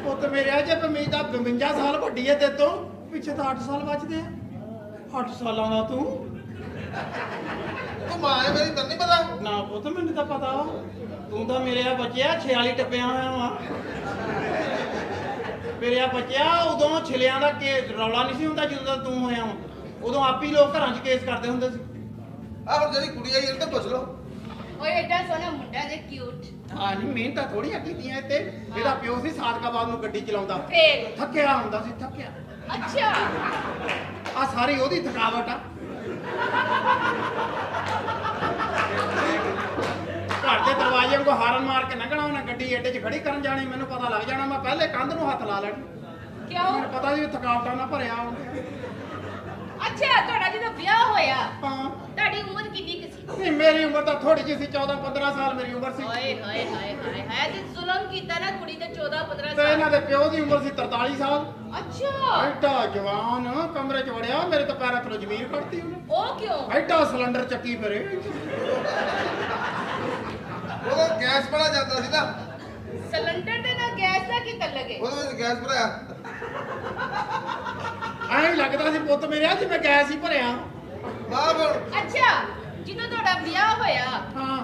ਪੁੱਤ ਮੇਰੇ ਜੇ 52 ਸਾਲ ਵੱਡੀ ਹੈ ਤੇ ਤੋਂ ਪਿੱਛੇ ਤਾਂ 8 ਸਾਲ ਬਚਦੇ ਆ। 8 ਸਾਲਾਂ ਦਾ ਤੂੰ ਤੂੰ ਮਾਂ ਹੈ ਮੇਰੀ, ਤੈਨੂੰ ਨਹੀਂ ਪਤਾ? ਨਾ ਪੁੱਤ ਮੈਨੂੰ ਤਾਂ ਪਤਾ ਵਾ। ਤੂੰ ਤਾਂ ਮੇਰੇ ਆ ਬੱਚਿਆ 46 ਟੱਪਿਆ ਹੋਇਆ ਵਾ। ਮੇਰੇ ਆ ਬੱਚਿਆ ਉਦੋਂ ਛਿਲਿਆਂ ਦਾ ਰੌਲਾ ਨਹੀਂ ਸੀ ਹੁੰਦਾ ਜਦੋਂ ਦਾ ਤੂੰ ਹੋਇਆ ਵਾ। ਉਦੋਂ ਆਪ ਹੀ ਲੋਕ ਘਰਾਂ 'ਚ ਕੇਸ ਕਰਦੇ ਹੁੰਦੇ ਸੀ। ਆਹ ਹੁਣ ਜਿਹੜੀ ਕੁੜੀ ਆਈ ਇਹਨੂੰ ਤਾਂ ਪੁੱਛ ਲਓ। ਓਏ ਐਡਾ ਸੋਹਣਾ ਮੁੰਡਾ ਜੇ ਕਿਊਟ। ਹਾਂ ਨਹੀਂ ਮਿਹਨਤਾਂ ਥੋੜੀਆਂ ਕੀਤੀਆਂ ਇੱਥੇ। ਇਹਦਾ ਪਿਓ ਸੀ ਸਾਦਕਾਬਾਦ ਨੂੰ ਗੱਡੀ ਚਲਾਉਂਦਾ। ਫੇਰ ਥੱਕਿਆ ਹੁੰਦਾ ਸੀ, ਥੱਕਿਆ। ਅੱਛਾ ਆ ਸਾਰੀ ਉਹਦੀ ਥਕਾਵਟ ਆ। ਘਰ ਦੇ ਦਰਵਾਜ਼ੇ ਨੂੰ ਹਾਰਨ ਮਾਰ ਕੇ ਲੰਘਣਾ, ਉਹਨੇ ਗੱਡੀ ਅੱਡੇ 'ਚ ਖੜੀ ਕਰਨ ਜਾਣੀ। ਮੈਨੂੰ ਪਤਾ ਲੱਗ ਜਾਣਾ, ਮੈਂ ਪਹਿਲੇ ਕੰਧ ਨੂੰ ਹੱਥ ਲਾ ਲੈਣੀ। ਕਿਉਂ? ਮੈਨੂੰ ਪਤਾ ਸੀ ਥਕਾਵਟਾਂ ਨਾਲ ਭਰਿਆ ਹੁੰਦਾ। ਅੱਛਾ ਤੁਹਾਡਾ ਜਦੋਂ ਵਿਆਹ ਹੋਇਆ ਹਾਂ ਤੁਹਾਡੀ ਉਮਰ ਕਿੰਨੀ ਕੁ ਸੀ? ਨਹੀਂ ਮੇਰੀ ਉਮਰ ਤਾਂ ਥੋੜੀ ਜਿਹੀ ਸੀ, 14-15 ਸਾਲ ਮੇਰੀ ਉਮਰ ਸੀ। ਹਾਏ ਹਾਏ ਹਾਏ ਹਾਏ ਹਾਏ ਤੇ ਜ਼ੁਲਮ ਕੀਤਾ ਨਾ ਕੁੜੀ ਤੇ 14-15 ਤੇ ਇਹਨਾਂ ਸਾਲ। ਦੇ ਪਿਓ ਦੀ ਉਮਰ ਸੀ 43 ਸਾਲ। ਅੱਛਾ ਐਡਾ ਜਵਾਨ ਕਮਰੇ 'ਚ ਵੜਿਆ, ਮੇਰੇ ਤਾਂ ਪੈਰਾਂ ਤੋਂ ਜ਼ਮੀਰ ਕੱਢਤੀ ਉਹਨੇ। ਉਹ ਕਿਉਂ? ਐਡਾ ਸਿਲੰਡਰ ਚੱਕੀ ਫਿਰੇ। ਉਹਦਾ ਗੈਸ ਬੜਾ ਜਾਂਦਾ ਸੀ ਨਾ, ਸਿਲੰਡਰ ਦੇ ਨਾਲ ਗੈਸ ਦਾ ਕੀ ਲੱਗੇ? ਉਹਦੇ ਵਿੱਚ ਗੈਸ ਭਰਿਆ। ਐਂ ਹੀ ਲੱਗਦਾ ਸੀ ਪੁੱਤ ਮੇਰੇ ਜਿਵੇਂ ਗੈਸ ਹੀ ਭਰਿਆ। ਮਾਂ ਫਿਰ ਅੱਛਾ ਜਦੋਂ ਤੁਹਾਡਾ ਵਿਆਹ ਹੋਇਆ ਹਾਂ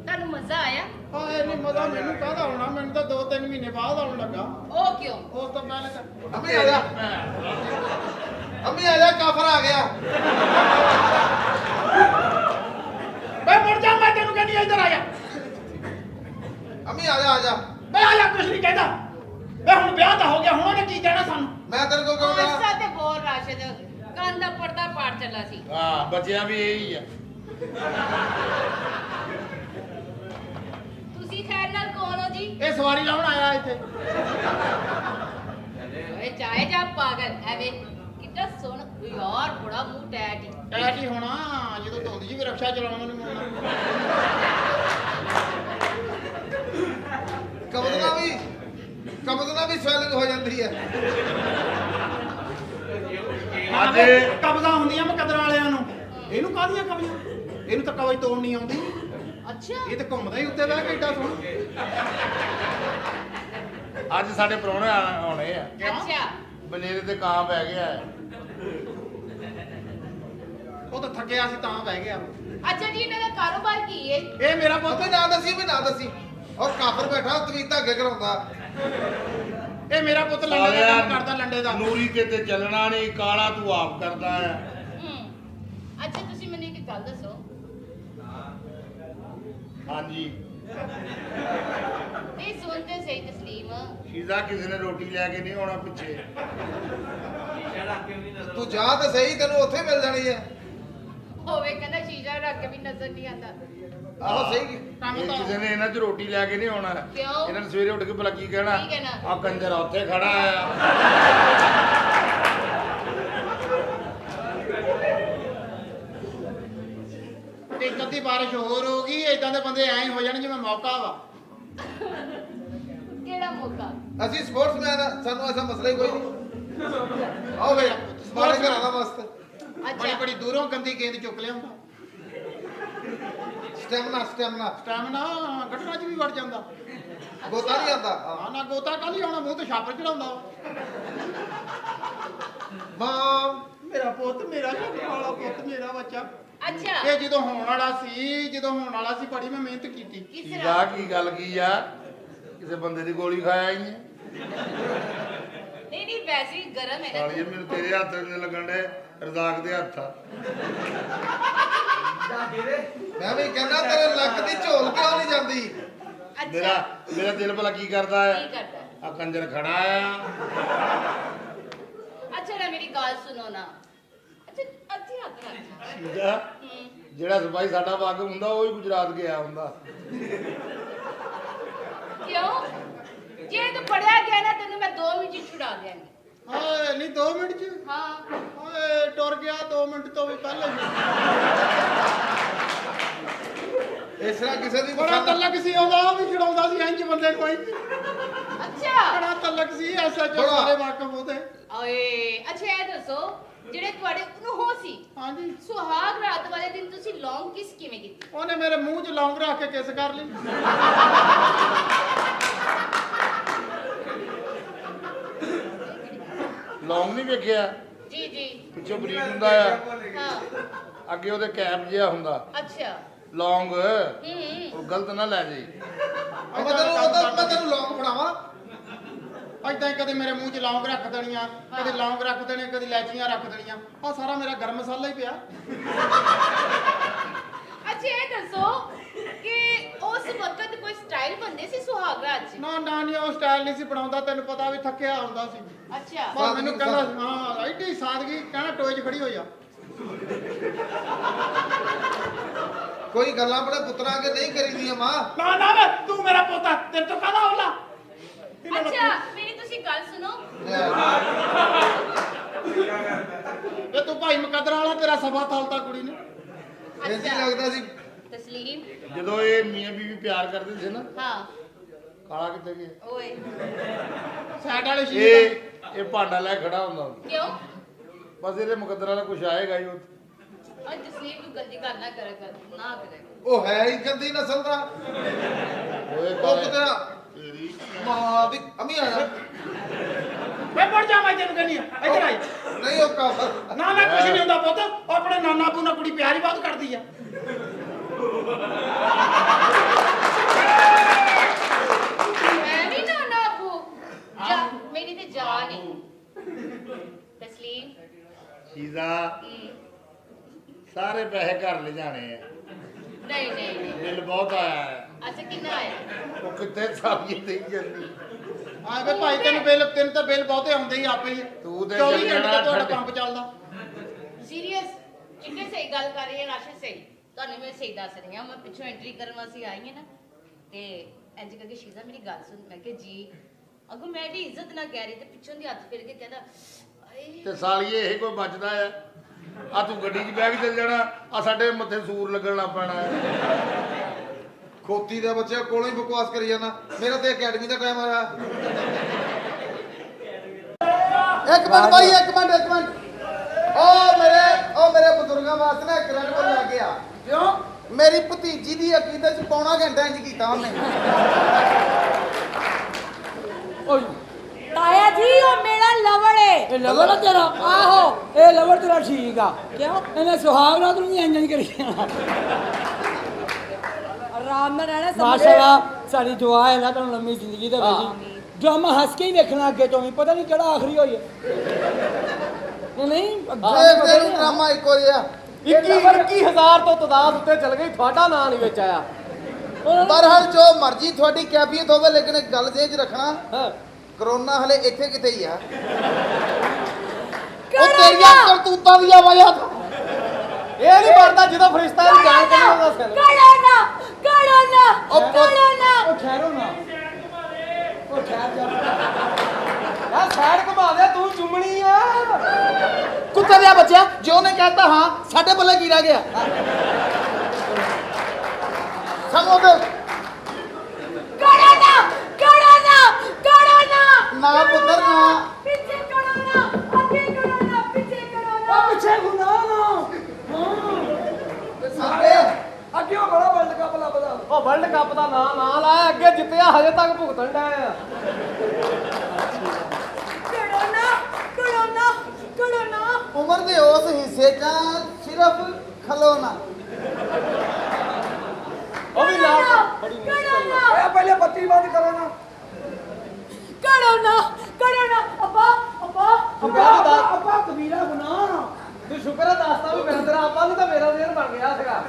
ਤੁਹਾਨੂੰ ਮਜ਼ਾ ਆਇਆ? ਹਾਏ ਨਹੀਂ ਮਜ਼ਾ ਮੈਨੂੰ ਕਾਹਦਾ ਆਉਣਾ, ਮੈਨੂੰ ਤਾਂ 2-3 ਮਹੀਨੇ ਬਾਅਦ ਆਉਣ ਲੱਗਾ। ਉਹ ਕਿਉਂ? ਉਸ ਤੋਂ ਪਹਿਲੇ ਤਾਂ ਅੰਮੀ ਆ ਜਾ, ਅੰਮੀ ਆ ਜਾ, ਕਾਫਰ ਆ ਗਿਆ। ਬੇ ਮੁੜ ਜਾ, ਮੈਂ ਤੈਨੂੰ ਕਹਿੰਦੀ ਇੱਧਰ ਆ ਜਾ। ਅੰਮੀ ਆ ਜਾ, ਆ ਜਾ। ਬੇ ਆ ਜਾ, ਕੁਛ ਨਹੀਂ ਕਹਿੰਦਾ। ਬੇ ਹੁਣ ਵਿਆਹ ਤਾਂ ਹੋ ਗਿਆ, ਹੁਣ ਉਹਨੇ ਕੀ ਕਹਿਣਾ ਸਾਨੂੰ? ਮੈਂ ਤੇਰੇ ਕੋਲ ਅਰਸਾ ਕਹੂੰਗਾ ਤੇ ਬੋਲ ਰਾਸ਼ਦ ਕੰਨ ਦਾ ਪਰਦਾ ਪਾੜ ਚੱਲਾ ਸੀ। ਹਾਂ ਬੱਚਿਆਂ ਵੀ ਇਹੀ ਆ। ਤੁਸੀਂ ਖੈਰ ਨਾਲ ਕੌਣ ਹੋ ਜੀ? ਇਹ ਸਵਾਰੀ ਲਾਉਣ ਆਇਆ ਇੱਥੇ। ਓਏ ਚਾਹੇ ਜਾ ਪਾਗਲ ਐਵੇਂ ਕਿੱਡਾ ਸੋਹਣਾ ਯਾਰ, ਬੜਾ ਮੂੰਹ ਟੈਟ ਹੀ। ਟੈਟ ਹੀ ਹੋਣਾ ਜਦੋਂ ਧੁੰਦ ਜੀ ਵੀ ਰਕਸ਼ਾ ਚਲਾਉਣ ਨੂੰ ਆਉਣਾ। ਕਬਜ਼ ਨਾਲ ਵੀ ਸਵੈਲਿੰਗ ਹੋ ਜਾਂਦੀ ਹੈ। ਅੱਜ ਕਬਜ਼ਾਂ ਹੁੰਦੀਆਂ ਮੁਕੱਦਰਾਂ ਵਾਲਿਆਂ ਨੂੰ। ਇਹਨੂੰ ਕਾਹਦੀਆਂ ਕਬਜ਼ਾਂ? ਇਹਨੂੰ ਤਾਂ ਕਬਜ਼ ਤੋੜ ਨਹੀਂ ਆਉਂਦੀ। ਅੱਛਾ ਇਹ ਤਾਂ ਘੁੰਮਦਾ ਹੀ ਉੱਤੇ ਬਹਿ ਕੇ ਏਡਾ ਸੋਹਣਾ। ਅੱਜ ਸਾਡੇ ਪ੍ਰਾਹੁਣੇ ਆਉਣੇ ਆ। ਅੱਛਾ ਬਨੇਰੇ ਤੇ ਕਾਂ ਪੈ ਗਿਆ ਹੈ। ਉਹ ਤਾਂ ਥੱਕਿਆ ਸੀ ਤਾਂ ਬਹਿ ਗਿਆ। ਅੱਛਾ ਜੀ ਇਹਨਾਂ ਦਾ ਕਾਰੋਬਾਰ ਕੀ ਹੈ? ਇਹ ਮੇਰਾ ਪੁੱਤ ਪੁੱਤ ਨਾ ਦੱਸੀ ਵੀ ਨਾ ਦੱਸੀ। ਉਹ ਕਾਫਰ ਬੈਠਾ ਤਵੀਤਾ ਅੱਗੇ ਕਰਾਉਂਦਾ। ਇਹ ਮੇਰਾ ਪੁੱਤ ਲੰਡੇ ਦਾ ਕੰਮ ਕਰਦਾ, ਲੰਡੇ ਦਾ। ਨੂਰੀ ਕਿਤੇ ਚੱਲਣਾ ਨਹੀਂ, ਕਾਲਾ ਤੂੰ ਆਪ ਕਰਦਾ ਆ। ਅੱਛਾ ਤੁਸੀਂ ਮੈਨੂੰ ਇੱਕ ਗੱਲ ਦੱਸੋ, ਹਾਂਜੀ ਨਹੀਂ ਸੁਣਦੇ ਸਹੀ ਤਸਲੀਮ, ਸ਼ੀਜ਼ਾ ਕਿਸੇ ਨੇ ਰੋਟੀ ਲੈ ਕੇ ਨਹੀਂ ਆਉਣਾ ਪਿੱਛੇ। ਤੂੰ ਜਾ ਤਾਂ ਸਹੀ, ਤੈਨੂੰ ਉੱਥੇ ਮਿਲ ਜਾਣੀ ਹੈ। ਹੋਵੇ ਕਹਿੰਦਾ ਸ਼ੀਸ਼ਾ ਰੱਖ ਕੇ ਵੀ ਨਜ਼ਰ ਨਹੀਂ ਆਉਂਦਾ। ਆਹੋ ਸਹੀ। ਕੰਮ ਇਹ ਤਾਂ ਕਿਸੇ ਨੇ ਇਹਨਾਂ 'ਚ ਰੋਟੀ ਲੈ ਕੇ ਨਹੀਂ ਆਉਣਾ। ਕਿਉਂ? ਇਹਨਾਂ ਨੇ ਸਵੇਰੇ ਉੱਠ ਕੇ ਭਲਾ ਕੀ ਕਹਿਣਾ? ਕੀ ਕਹਿਣਾ? ਆ ਕੰਜਰ ਉੱਥੇ ਖੜਾ ਆ। ਤੇ ਕਦੀ ਬਾਰਿਸ਼ ਹੋਰ ਹੋ ਗਈ, ਏਦਾਂ ਦੇ ਬੰਦੇ ਐਂ ਹੋ ਜਾਣ ਜਿਵੇਂ ਮੌਕਾ ਵਾ। ਕਿਹੜਾ ਮੌਕਾ? ਅਸੀਂ ਸਪੋਰਟਸਮੈਨ ਆ, ਸਾਨੂੰ ਐਸਾ ਮਸਲਾ ਹੀ ਕੋਈ ਨਹੀਂ। ਆਓ ਵੇ ਸਮਾਰੇ ਘਰਾਂ ਦਾ ਮਸਤ ਬੜੀ ਅੱਛਾ ਬੜੀ ਦੂਰੋਂ ਗੰਦੀ ਗੇਂਦ ਚੁੱਕ ਲਿਆਉਂਦਾ। ਸਟੈਮਨਾ ਸਟੈਮਨਾ ਗੱਟਰਾਂ 'ਚ ਵੀ ਵੜ ਜਾਂਦਾ। ਗੋਤਾ ਨਹੀਂ ਆਉਂਦਾ। ਹਾਂ ਨਾ ਗੋਤਾ ਕੱਲ ਹੀ ਆਉਣਾ, ਮੂੰਹ ਤੇ ਛਾਪਰ ਚੜਾਉਂਦਾ। ਮਾਂ ਮੇਰਾ ਪੁੱਤ, ਮੇਰਾ ਜੱਟ ਵਾਲਾ ਪੁੱਤ, ਮੇਰਾ ਬੱਚਾ। ਅੱਛਾ ਇਹ ਜਦੋਂ ਹੋਣ ਵਾਲਾ ਸੀ ਬੜੀ ਮੈਂ ਮਿਹਨਤ ਕੀਤੀ। ਕਿਸ ਸ਼ੀਜ਼ਾ ਤਰ੍ਹਾਂ? ਕੀ ਗੱਲ ਕੀ ਆ? ਕਿਸੇ ਬੰਦੇ ਦੀ ਗੋਲੀ ਖਾਇਆ ਹੀ ਹੈ। ਨਹੀਂ ਨਹੀਂ ਵੈਸੇ ਹੀ ਗਰਮ ਹੈ ਸਾਲੀਏ ਨਾ। ਮੈਨੂੰ ਤੇਰੇ ਹੱਥ ਨੇ ਲੱਗਣ ਦੇ, ਰਜ਼ਾਕ ਦੇ ਹੱਥ ਆ। ਮੈਂ ਵੀ ਕਹਿੰਦਾ ਤੇਰੇ ਲੱਕ ਦੀ ਝੋਲ ਕਿਉਂ ਨਹੀਂ ਜਾਂਦੀ? ਮੇਰਾ ਅੱਛਾ ਮੇਰਾ ਦਿਲ ਭਲਾ ਕੀ ਕਰਦਾ ਆ? ਕੀ ਕਰਦਾ? ਆ ਕੰਜਰ ਖੜਾ ਆ। ਅੱਛਾ ਨਾ ਮੇਰੀ ਗੱਲ ਸੁਣੋ ਨਾ। ਅੱਛਾ ਅੱਧੀ ਹੱਥ ਰੱਖ। ਸ਼ੀਜ਼ਾ ਜਿਹੜਾ ਸਿਪਾਹੀ ਸਾਡਾ ਵਾਕਫ ਹੁੰਦਾ ਉਹ ਹੀ ਗੁਜਰਾਤ ਗਿਆ ਹੁੰਦਾ। ਕਿਉਂ? ਜੇ ਤੂੰ ਪੜਿਆ ਗਿਆ ਨਾ ਤੈਨੂੰ ਮੈਂ 2 ਮਿੰਟ 'ਚ ਛੁਡਾ ਦਿਆਂਗੀ। ਹਾਏ ਨਹੀਂ 2 ਮਿੰਟ ਚ ਹਾਂ ਹਾਏ ਟੁਰ ਗਿਆ 2 ਮਿੰਟ ਤੋਂ ਵੀ ਪਹਿਲਾਂ ਇਸ ਤਰ੍ਹਾਂ ਕਿਸੇ ਦੀ ਬੜਾ ਤਲਕ ਸੀ ਆਉਂਦਾ ਉਹ ਵੀ ਛਡਾਉਂਦਾ ਸੀ ਇੰਜ ਬੰਦੇ ਨੂੰ ਇੰਜ ਅੱਛਾ ਬੜਾ ਤਲਕ ਸੀ ਐਸਾ ਜੋ ਬੜਾ। ਸਾਰੇ ਵਾਕਫ ਉਹਦੇ ਓਏ ਅੱਛਾ ਇਹ ਦੱਸੋ ਜਿਹੜੇ ਤੁਹਾਡੇ ਉਹ ਸੀ ਹਾਂਜੀ ਸੁਹਾਗ ਰਾਤ ਵਾਲੇ ਦਿਨ ਤੁਸੀਂ ਲੌਂਗ ਕਿਸ ਕਿਵੇਂ ਕੀਤੀ ਉਹਨੇ ਮੇਰੇ ਮੂੰਹ 'ਚ ਲੌਂਗ ਰੱਖ ਕੇ ਕਿਸ ਕਰ ਲਈ ਲੌਂਗ ਨਹੀਂ ਵੇਖਿਆ ਜੀ ਜੀ ਪਿੱਛੋਂ ਬਰੀਕ ਹੁੰਦਾ ਆ ਹਾਂ ਅੱਗੇ ਉਹਦੇ ਕੈਪ ਜਿਹਾ ਹੁੰਦਾ ਅੱਛਾ ਲੌਂਗ ਹੂੰ ਉਹ ਗਲਤ ਨਾ ਲੈ ਜਾਈ ਮੈਂ ਤੈਨੂੰ ਲੌਂਗ ਫੜਾਵਾਂ ਏਦਾਂ ਹੀ ਕਦੇ ਮੇਰੇ ਮੂੰਹ 'ਚ ਲੌਂਗ ਰੱਖ ਦੇਣੀਆਂ ਕਦੇ ਲੌਂਗ ਰੱਖ ਦੇਣੇ ਕਦੇ ਇਲਾਇਚੀਆਂ ਰੱਖ ਦੇਣੀਆਂ ਆ ਸਾਰਾ ਮੇਰਾ ਗਰਮ ਮਸਾਲਾ ਹੀ ਪਿਆ ਅੱਛਾ ਇਹ ਦੱਸੋ ਕਿ ਉਸ ਵਕਤ ਕੋਈ ਸਟਾਈਲ ਬੰਦੇ ਸੀ ਸੁਹਾਗ ਰਾਤ 'ਚ ਨਾ ਨਾ ਨਹੀਂ ਉਹ ਸਟਾਈਲ ਨਹੀਂ ਸੀ ਬਣਾਉਂਦਾ ਤੈਨੂੰ ਪਤਾ ਵੀ ਥੱਕਿਆ ਆਉਂਦਾ ਸੀ ਅੱਛਾ ਬਸ ਮੈਨੂੰ ਕਹਿੰਦਾ ਹਾਂ ਐਡੀ ਸਾਦਗੀ ਕਹਿਣਾ ਟੋਏ 'ਚ ਖੜੀ ਹੋ ਜਾ ਕੋਈ ਗੱਲਾਂ ਆਪਣੇ ਪੁੱਤਰਾਂ ਅੱਗੇ ਨਹੀਂ ਕਰੀਦੀਆਂ ਮਾਂ ਨਾ ਨਾ ਵੇ, ਤੂੰ ਮੇਰਾ ਪੋਤਾ ਤੇਰੇ ਤੋਂ ਕਾਹਦਾ ਹੋਲਾ ਅੱਛਾ ਮੇਰੀ ਤੁਸੀਂ ਗੱਲ ਸੁਣੋ ਇਹ ਤੂੰ ਭਾਈ ਮੁਕੱਦਰ ਵਾਲਾ ਤੇਰਾ ਸਭਾ ਥਾਲਤਾ ਕੁੜੀ ਨੇ ਇਹ ਜੀ ਲੱਗਦਾ ਸੀ ਤਸਲੀਮ ਜਦੋਂ ਇਹ ਮੀਆਂ ਬੀਵੀ ਪਿਆਰ ਕਰਦੇ ਸੀ ਨਾ ਹਾਂ ਕਾਲਾ ਕਿੱਥੇ ਗਿਆ ਓਏ ਸਾਈਡ ਵਾਲੇ ਸ਼ੀਸ਼ੇ ਇਹ ਭਾਂਡਾ ਲੈ ਖੜਾ ਹੁੰਦਾ ਕਿਉਂ ਬਸ ਇਹਦੇ ਮੁਕੱਦਰਾਂ ਦਾ ਕੁਝ ਆਏਗਾ ਹੀ ਉਹ ਅੱਜ ਤਸਲੀਮ ਤੂੰ ਗਲਤੀ ਕਰ ਨਾ ਕਰਿਆ ਕਰ ਨਾ ਕਰਿਆ ਉਹ ਹੈ ਹੀ ਗੰਦੀ ਨਸਲ ਦਾ ਓਏ ਉਹ ਕਾਲੇ ਕਿਤੇ ਤੇਰੀ ਮਾਂ ਦੀ ਅਮੀ ਆਇਆ ਵੇ ਮੁੜ ਜਾ ਮੈਂ ਤੈਨੂੰ ਕਹਿੰਦੀ ਆ ਇੱਧਰ ਆਈ ਨਹੀਂ ਉਹ ਕਾ ਨਾ ਨਾ ਕੁਛ ਨਹੀਂ ਹੁੰਦਾ ਪੁੱਤ ਉਹ ਆਪਣੇ ਨਾਨਾ ਬੂ ਨਾਲ ਕੁੜੀ ਪਿਆਰ ਹੀ ਬਹੁਤ ਕਰਦੀ ਆ ਮੈਂ ਨਹੀਂ ਨਾ ਨਾ ਬੂ ਜਾ ਮੇਰੀ ਤੇ ਜਾਨ ਹੀ ਤਸਲੀਮ ਸ਼ੀਜ਼ਾ ਹਮ, ਸਾਰੇ ਪੈਸੇ ਘਰ ਲੈ ਜਾਣੇ ਆ ਨਹੀਂ ਨਹੀਂ ਨਹੀਂ ਬਿੱਲ ਬਹੁਤ ਆਇਆ ਹੈ ਅੱਛਾ ਕਿੰਨਾ ਆਇਆ ਉਹ ਕਿੱਥੇ ਸਾਬੀ ਦੇਈ ਜਾਂਦੀ ਆ ਵੇ ਭਾਈ ਤੈਨੂੰ ਤਾਂ ਬਿੱਲ ਬਹੁਤੇ ਆਉਂਦੇ ਹੀ ਆਪੇ ਹੀ ਤੂੰ ਤੇ 24 ਚੱਲੀ ਘੰਟੇ ਜਾਣਾ ਤਾਂ ਤੁਹਾਡਾ ਠੰਡੇ। ਪੰਪ ਚੱਲਦਾ ਸੀਰੀਅਸ ਚਿੱਟੇ ਸਹੀ ਗੱਲ ਕਰ ਰਹੀ ਹੈ ਰਾਸ਼ਦ ਸਹੀ ਤੁਹਾਨੂੰ ਮੈਂ ਸਹੀ ਦੱਸ ਰਹੀ ਹਾਂ ਮੈਂ ਪਿੱਛੋਂ ਐਂਟਰੀ ਕਰਨ ਵਾਸਤੇ ਆਈ ਹਾਂ ਨਾ ਤੇ ਇੰਜ ਕਰਕੇ ਸ਼ੀਜ਼ਾ ਮੇਰੀ ਗੱਲ ਸੁਣ ਮੈਂ ਕਿ ਜੀ ਅਗੋ ਮੈਂ ਇਹਦੀ ਇੱਜ਼ਤ ਨਾ ਕਹਿ ਰਹੀ ਤੇ ਪਿੱਛੋਂ ਦੀ ਹੱਥ ਫਿਰ ਕੇ ਕਹਿੰਦਾ ਆਏ ਤੇ ਸਾਲੀਏ ਇਹ ਕੋਈ ਬਚਦਾ ਆ ਆ ਤੂੰ ਗੱਡੀ 'ਚ ਬਹਿ ਕੇ ਚੱਲ ਜਾਣਾ ਆ ਸਾਡੇ ਮੱਥੇ ਸੂਰ ਲੱਗਣ ਲੱਗ ਪੈਣਾ ਹੈ ਖੋਤੀ ਦੇ ਬੱਚੇ ਕੋਲੋਂ ਹੀ ਬਕਵਾਸ ਕਰੀ ਜਾਂਦਾ ਮੇਰਾ ਤੇ ਅਕੈਡਮੀ ਦਾ ਟਾਈਮ ਆਇਆ ਇੱਕ ਮਿੰਟ ਭਾਈ ਇੱਕ ਮਿੰਟ ਉਹ ਮੇਰੇ ਬਜ਼ੁਰਗਾਂ ਵਾਸਤੇ ਨਾ ਇੱਕ ਰੈਡ ਲੈ ਕੇ ਆ ਕਿਉਂ ਮੇਰੀ ਭਤੀਜੀ ਦੀ ਅਕੀਦਤ ਚ ਪੌਣਾ ਘੰਟਾ ਇੰਜ ਕੀਤਾ ਉਹਨੇ ਤਾਇਆ ਜੀ ਉਹ ਮੇਰਾ ਲਵੜ ਏ ਇਹ ਲਵੜ ਤੇਰਾ ਆਹੋ ਇਹ ਲਵੜ ਤੇਰਾ ਠੀਕ ਆ ਕਿਉਂ ਇਹਨੇ ਸੁਹਾਗ ਰਾਤ ਨੂੰ ਵੀ ਇੰਜ ਨਹੀਂ ਕਰੀ ਆਰਾਮ ਨਾਲ ਰਹਿਣਾ ਮਾਸ਼ਾਅੱਲਾ ਸਾਡੀ ਦੁਆ ਹੈ ਨਾ ਤੁਹਾਨੂੰ ਲੰਮੀ ਜ਼ਿੰਦਗੀ ਦੇਵੇ ਜੀ ਡਰਾਮਾ ਹੱਸ ਕੇ ਹੀ ਵੇਖਣਾ ਅੱਗੇ ਤੋਂ ਵੀ ਪਤਾ ਨਹੀਂ ਕਿਹੜਾ ਆਖਰੀ ਹੋਈ ਹੈ ਨਹੀਂ ਦੇਖ ਦੇ ਡਰਾਮਾ ਇੱਕ ਹੋ ਰਿਹਾ 21000 ਤੋਂ ਤਦਾਦ ਉੱਤੇ ਚਲ ਗਈ ਤੁਹਾਡਾ ਨਾਂ ਨਹੀਂ ਵਿੱਚ ਆਇਆ ਬਰਹਲ ਜੋ ਮਰਜ਼ੀ ਤੁਹਾਡੀ ਕੈਫੀਅਤ ਹੋਵੇ ਲੇਕਿਨ ਇੱਕ ਗੱਲ ਜੇਜ ਰੱਖਣਾ ਹਾਂ ਕਰੋਨਾ ਹਲੇ ਇੱਥੇ ਕਿਤੇ ਹੀ ਆ ਉਹ ਕਰੋਨਾ! ਤੇਰੀਆਂ ਕਰਤੂਤਾਂ ਦੀਆਂ ਵਜ੍ਹਾ ਤੋਂ ਇਹ ਨਹੀਂ ਮਰਦਾ ਜਦੋਂ ਫਰਿਸ਼ਤਾ ਦੀ ਜਾਨ ਕੇ ਉਹਦਾ ਸਿਰ ਕਰੋਨਾ ਕਰੋਨਾ ਉਹ ਕਰੋਨਾ ਉਹ ਠਹਿਰੋ ਨਾ ਉਹ ਠਹਿਰ ਜਾ ਯਾਰ ਸਾਈਡ ਘੁਮਾ ਦੇ ਤੂੰ ਚੁੰਮਣੀ ਆ ਕੁੱਤੇ ਦਿਆ ਬੱਚਿਆ ਜੇ ਉਹਨੇ ਕਹਿਤਾ ਹਾਂ ਸਾਡੇ ਬੱਲੇ ਕੀ ਰਹਿ ਗਿਆ ਸਾਨੂੰ ਤੇ ਕਰੋਨਾ ਕਰੋਨਾ ਕਰੋਨਾ ਨਾ ਪੁੱਤਰ ਨਾ ਪਿੱਛੇ ਕਰੋਨਾ ਅੱਗੇ ਕਰੋਨਾ ਪਿੱਛੇ ਕਰੋਨਾ ਪਿੱਛੇ ਗੁਨਾਹ ਨਾ ਸਾਡੇ ਅੱਗੇ ਉਹ ਬੜਾ ਵਰਲਡ ਕੱਪ ਲੱਭਦਾ ਉਹ ਵਰਲਡ ਕੱਪ ਦਾ ਨਾਂ ਲਾਇਆ ਅੱਗੇ ਜਿੱਤਿਆ ਹਜੇ ਤੱਕ ਭੁਗਤਣ ਡਿਆ ਆ ਕਰੋਨਾ ਕਰੋਨਾ ਕਰੋਨਾ ਉਮਰ ਦੇ ਉਸ ਹਿੱਸੇ 'ਚ ਸਿਰਫ ਖਲੋਣਾ ਉਹ ਵੀ ਨਾਲ ਕਰੋਨਾ ਪਹਿਲੇ ਬੱਤੀ ਬੰਦ ਕਰੋ ਨਾ ਕਰੋਨਾ ਕਰੋਨਾ ਅੱਬਾ ਅੱਬਾ ਅੱਬਾ ਕਬੀਰਾ ਗੁਨਾਹ ਤੂੰ ਸ਼ੁਕਰ ਹੈ ਦੱਸਦਾ ਵੀ ਮੇਰਾ ਤੇਰਾ ਆਪਾਂ ਨੂੰ ਤਾਂ ਮੇਰਾ ਦੇਰ ਬਣ ਗਿਆ ਸੀਗਾ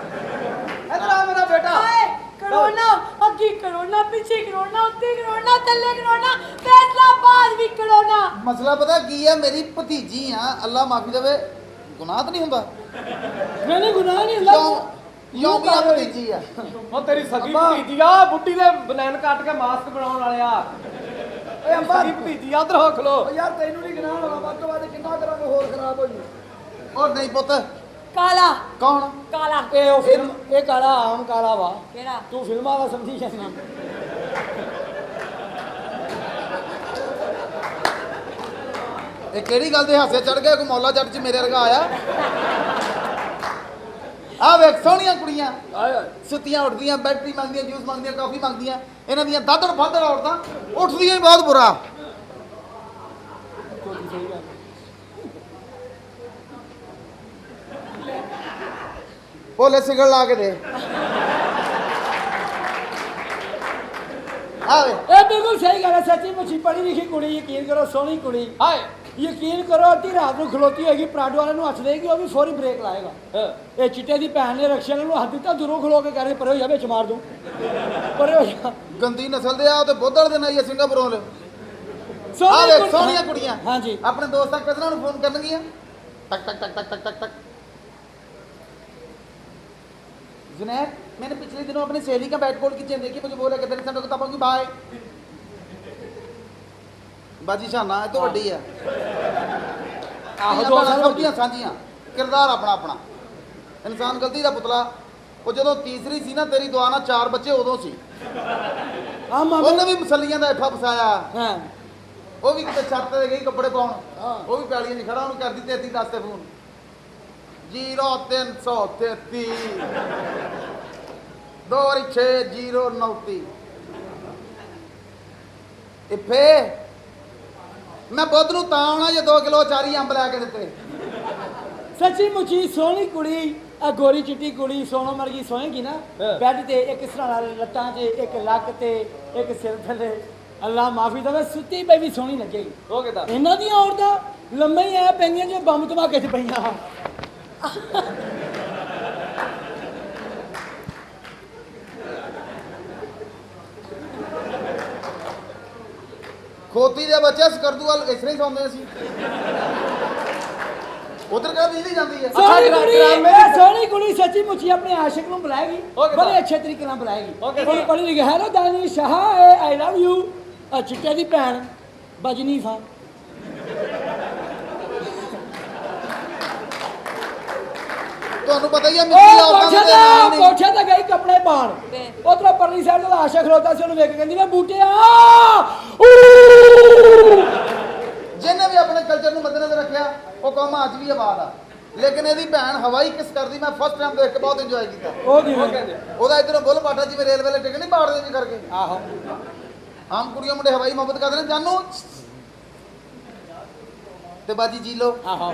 ਇਧਰ ਆ ਮੇਰਾ ਬੇਟਾ ਹਾਏ ਕਰੋਨਾ ਅੱਗੇ ਕਰੋਨਾ ਪਿੱਛੇ ਕਰੋਨਾ ਉੱਤੇ ਕਰੋਨਾ ਥੱਲੇ ਕਰੋਨਾ ਫੈਸਲਾਬਾਦ ਵੀ ਕਰੋਨਾ ਮਸਲਾ ਪਤਾ ਕੀ ਆ ਮੇਰੀ ਭਤੀਜੀ ਆ ਅੱਲਾ ਮਾਫੀ ਦੇਵੇ ਗੁਨਾਹ ਤਾਂ ਨਹੀਂ ਹੁੰਦਾ ਨਹੀਂ ਗੁਨਾਹ ਨਹੀਂ ਯੋਂ ਵੀ ਆ ਭਤੀਜੀ ਆ ਉਹ ਤੇਰੀ ਸਗੀ ਭਤੀਜੀ ਆ ਬੁੱਢੀ ਦੇ ਬਨੈਣ ਕੱਟ ਕੇ ਮਾਸਕ ਬਣਾਉਣ ਵਾਲਿਆ ਓਏ ਅੰਬਾ ਭੀਤੀ ਆਦਰ ਹੋ ਖਲੋ ਓ ਯਾਰ ਤੈਨੂੰ ਨਹੀਂ ਗਿਣਾ ਹੋਣਾ ਵੱਧ ਤੋਂ ਵੱਧ ਕਿੰਨਾ ਕਰਾਂਗੇ ਹੋਰ ਖਰਾਬ ਹੋ ਜੂ ਉਹ ਨਹੀਂ ਪੁੱਤ ਕਾਲਾ ਕੌਣ ਕਾਲਾ ਇਹ ਉਹ ਫਿਲਮ ਇਹ ਕਾਲਾ ਆਮ ਕਾਲਾ ਵਾ ਕਿਹੜਾ ਤੂੰ ਫਿਲਮਾਂ ਦਾ ਸਮਝੀ ਜਾਂਦਾ ਇਹ ਕਿਹੜੀ ਗੱਲ ਦੇ ਹਾਸੇ ਚੜ ਗਿਆ ਕੋਈ ਮੌਲਾ ਜੱਟ ਚ ਮੇਰੇ ਵਰਗਾ ਆਇਆ ਆ ਵੇਖ ਸੋਹਣੀਆਂ ਕੁੜੀਆਂ ਸੁੱਤੀਆਂ ਉੱਠਦੀਆਂ ਬੈਟਰੀ ਮੰਗਦੀਆਂ ਜੂਸ ਮੰਗਦੀਆਂ ਕਾਫੀ ਮੰਗਦੀਆਂ ਇਹਨਾਂ ਦੀਆਂ ਦਾਦੜ ਫਾਦੜ ਔਰਤਾਂ ਉੱਠਦੀਆਂ ਹੀ ਬਹੁਤ ਬੁਰਾ ਭੋਲੇ ਸਿਗਲ ਲਾ ਕੇ ਦੇ ਆਵੇ ਇਹ ਬਿਲਕੁਲ ਸਹੀ ਗੱਲ ਹੈ ਸੱਚੀ ਮੁੱਚੀ ਪੜ੍ਹੀ ਲਿਖੀ ਕੁੜੀ ਯਕੀਨ ਕਰੋ ਸੋਹਣੀ ਕੁੜੀ ਹਾਏ ਯਕੀਨ ਕਰੋ ਅੱਧੀ ਰਾਤ ਨੂੰ ਖਲੋਤੀ ਹੋਏਗੀ ਪਰਾਡੋ ਵਾਲੇ ਨੂੰ ਹੱਥ ਦੇਗੀ ਉਹ ਵੀ ਫੌਰੀ ਬ੍ਰੇਕ ਲਾਏਗਾ ਇਹ ਚਿੱਟੇ ਦੀ ਭੈਣ ਨੇ ਰਕਸ਼ਾ ਨੂੰ ਹੱਥ ਦਿੱਤਾ ਦੂਰੋਂ ਖਲੋ ਕੇ ਕਰੇ ਪਰੇ ਹੋ ਜਾ ਵਿੱਚ ਮਾਰ ਦੂੰ ਪਰੇ ਹੋ ਜਾ ਗੰਦੀ ਨਸਲ ਦੇ ਆ ਤੇ ਬੋਧੜ ਦੇ ਨਾਲ ਹੀ ਆ ਸਿੰਗਾਪੁਰੋਂ ਲੈ ਆ ਸੋਹਣੀ ਵੇਖ ਕੁੜੀ- ਸੋਹਣੀਆਂ ਕੁੜੀਆਂ ਹਾਂਜੀ ਆਪਣੇ ਦੋਸਤਾਂ ਕਜ਼ਨਾਂ ਨੂੰ ਫੋਨ ਕਰਨਗੀਆਂ ਟਕ टक टक टक टक टक टक जुनैद मैंने पिछले दिनों अपनी सहेली का बैट बॉल की चेन देखी मुझे बोला कितने सेंटर किताबों की बाय बाजी शाना है तो वड्डी है ਆਹੋ ਦੋ ਸਾਲ ਸਭ ਦੀਆਂ ਸਾਂਝੀਆਂ ਕਿਰਦਾਰ ਆਪਣਾ ਆਪਣਾ ਇਨਸਾਨ ਗਲਤੀ ਦਾ ਪੁਤਲਾ ਉਹ ਜਦੋਂ ਤੀਸਰੀ ਸੀ ਨਾ ਤੇਰੀ ਦੁਆ ਨਾਲ 4 ਬੱਚੇ ਉਦੋਂ ਸੀ ਆ ਮਾਮੇ ਉਹਨੇ ਵੀ ਮਸਲੀਆਂ ਦਾ ਐਠਾ ਫਸਾਇਆ ਹਾਂ ਉਹ ਵੀ ਕਿਤੇ ਛੱਤ ਤੇ ਗਈ ਕੱਪੜੇ ਪਾਉਣ ਉਹ ਵੀ ਪੈਲੀਆਂ 'ਚ ਖੜਾ ਉਹਨੂੰ ਕਰਦੀ 33 10 ਤੇ ਫੋਨ 0333 26039 ਇਫੇ ਮੈਂ ਬੁੱਧ ਨੂੰ ਤਾਂ ਆਉਣਾ ਜੇ 2 ਕਿਲੋ ਚਾਰੀ ਅੰਬ ਲੈ ਕੇ ਦਿੱਤੇ ਸੱਚੀ ਮੁੱਚੀ ਸੋਹਣੀ ਕੁੜੀ ਆ ਗੋਰੀ ਚਿੱਟੀ ਕੁੜੀ ਸੋਨੋ ਮਰਗੀ ਸੋਏਗੀ ਨਾ ਬੈੱਡ ਤੇ ਇੱਕ ਸਰਾਣਾ ਲੱਤਾਂ 'ਚ ਇੱਕ ਲੱਕ ਤੇ ਇੱਕ ਸਿਰ ਥੱਲੇ ਅੱਲਾ ਮਾਫੀ ਦੇਵੇ ਸੁੱਤੀ ਪਈ ਵੀ ਸੋਹਣੀ ਲੱਗੇਗੀ ਹੋ ਗਿਆ ਇਹਨਾਂ ਦੀਆਂ ਔਰਤਾਂ ਲੰਮੇ ਹੀ ਐ ਪੈਂਦੀਆਂ ਜਿਵੇਂ ਬੰਬ ਧਮਾਕੇ 'ਚ ਪਈਆਂ ਖੋਤੀ ਦੇ ਬੱਚੇ ਸਕਰਦੂ ਵਾਲ ਇਸ ਤਰ੍ਹਾਂ ਹੀ ਸੌਂਦੇ ਸੀ ਉਧਰ ਕਿਹੜਾ ਬਿਜਲੀ ਜਾਂਦੀ ਹੈ ਸੋਹਣੀ ਕੁੜੀ ਸੱਚੀ ਮੁੱਚੀ ਆਪਣੇ ਆਸ਼ਿਕ ਨੂੰ ਬੁਲਾਏਗੀ ਬੜੇ ਅੱਛੇ ਤਰੀਕੇ ਨਾਲ ਬੁਲਾਏਗੀ ਉਹਨੂੰ ਪੜ੍ਹੀ ਲਿਖੀ ਹੈ ਨਾ ਦਾਨੀ ਸ਼ਾਹ ਆਈ ਲਵ ਯੂ ਆ ਚਿੱਟੇ ਦੀ ਭੈਣ ਬਜਨੀ ਸਾਂ ਤੁਹਾਨੂੰ ਪਤਾ ਹੀ ਹੈ ਮਿੱਟੀ ਔਰਤਾਂ ਦੇ ਨਾਲ ਨਹੀਂ ਕੋਠੇ ਤੇ ਗਈ ਕੱਪੜੇ ਪਾਣ ਉਧਰੋਂ ਪਰਲੀ ਸਾਈਡ ਤੋਂ ਆਸ਼ਾ ਖਲੋਤਾ ਸੀ ਉਹਨੂੰ ਵੇਖ ਕੇ ਕਹਿੰਦੀ ਵੇ ਬੂਟਿਆ ਜਿਹਨੇ ਵੀ ਆਪਣੇ ਕਲਚਰ ਨੂੰ ਮੱਦੇਨਜ਼ਰ ਰੱਖਿਆ ਉਹ ਕੰਮ ਅੱਜ ਵੀ ਆਬਾਦ ਆ ਲੇਕਿਨ ਇਹਦੀ ਭੈਣ ਹਵਾਈ ਕਿਸ ਕਰਦੀ ਮੈਂ ਫਸਟ ਟਾਈਮ ਦੇਖ ਕੇ ਬਹੁਤ ਇੰਜੋਏ ਕੀਤਾ ਉਹ ਕਿਵੇਂ ਉਹਦਾ ਇਧਰੋਂ ਬੁੱਲ ਬਾਟਾ ਜਿਵੇਂ ਰੇਲਵੇ ਵਾਲੇ ਟਿਕਟ ਨਹੀਂ ਪਾੜਦੇ ਜੀ ਕਰਕੇ ਆਹੋ ਆਮ ਕੁੜੀਆਂ ਮੁੰਡੇ ਹਵਾਈ ਮੁਹੱਬਤ ਕਰਦੇ ਨੇ ਜਾਨੂ ਤੇ ਬਾਜੀ ਜੀ ਲੋ ਆਹੋ